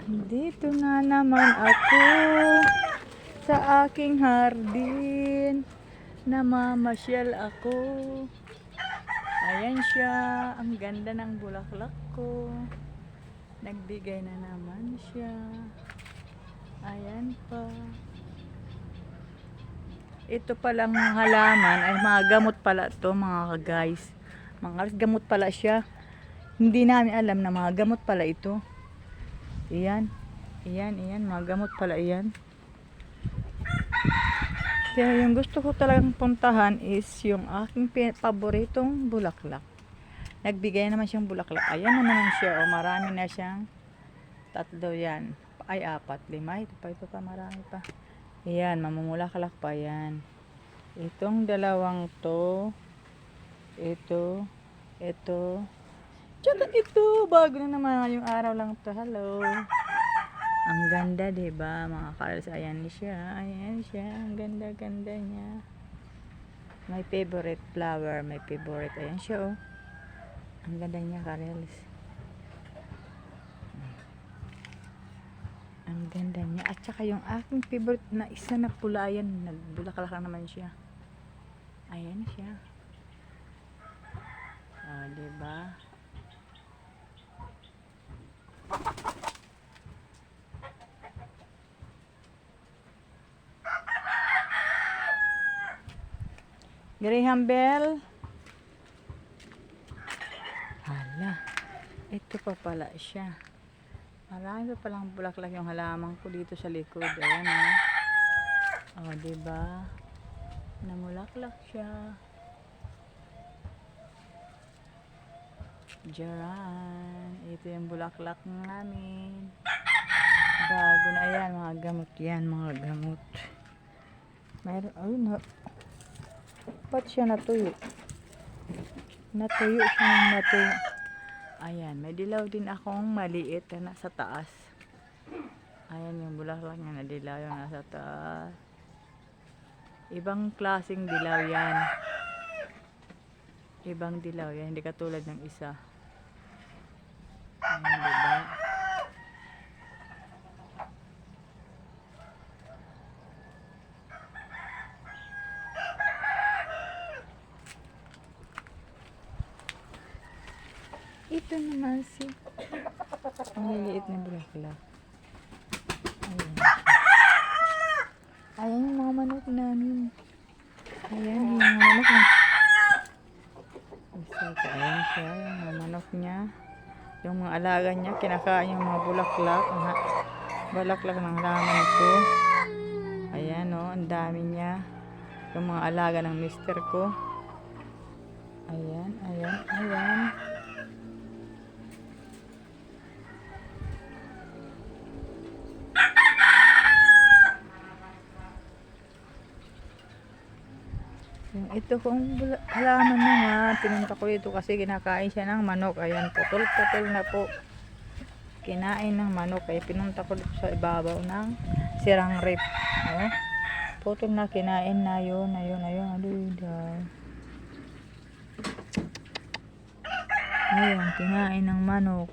Dito na naman ako sa aking hardin. Namamasyal ako. Ayan siya. Ang ganda ng bulaklak ko. Nagbigay na naman siya. Ayan pa. Ito palang halaman ay mga gamot pala to mga guys. Mga gamot pala siya. Hindi namin alam na mga gamot pala ito. Iyan. Iyan. Mga gamot pala iyan. Kaya yung gusto ko talagang puntahan is yung aking paboritong bulaklak. Nagbigay naman siyang bulaklak. Ayan na naman siya. O marami na siyang tatlo yan. Ay 4, 5. Ito pa marami pa. Ayan. Mamumulaklak pa yan. Itong dalawang to. Ito. Tsaka ito. Bago na naman yung araw lang to. Hello. Ang ganda, diba? Mga colors. Ayan siya. Ang ganda-ganda niya. My favorite flower. My favorite. Ayan siya, oh. Ang ganda niya, Karels. Ang ganda niya. At saka yung aking favorite na isa na pula, yan. Nagbulaklak naman siya. Ayan siya. Oh, diba? Graham Bell. Hala. Ito pa pala siya. Marami pa palang bulaklak yung halaman ko dito sa likod. Ayan, oh. Oh, diba? Namulaklak siya. Diyan. Ito yung bulaklak namin. Bago na yan. Mga gamot yan. Mga gamot. Mayroon. Ayun na. Ba't siya natuyo? Natuyo siya ng natuyo. Ayan. May dilaw din akong maliit na nasa taas. Ayan yung bulaklak niya na dilaw yung nasa taas. Ibang klaseng dilaw yan. Ibang dilaw yan. Hindi katulad ng isa. Ayan, diba? Ito naman si maliliit na bulaklak. Ayan. Ayan yung mga manok namin. Ayan yung mga manok na. Ayan siya. Yung mga manok niya. Yung mga alaga niya. Kinakain yung mga bulaklak. Bulaklak ng halaman ko. Ayan o. Ang dami niya. Yung mga alaga ng mister ko. Ayan. Yung ito kong halaman na nga, pinunta ko ito kasi kinakain siya ng manok. Ayan, putol-putol na po. Kinain ng manok. Kaya pinunta ko dito sa ibabaw ng sirang rip. Oh, putol na, kinain na yun. Ayan, kinain ng manok.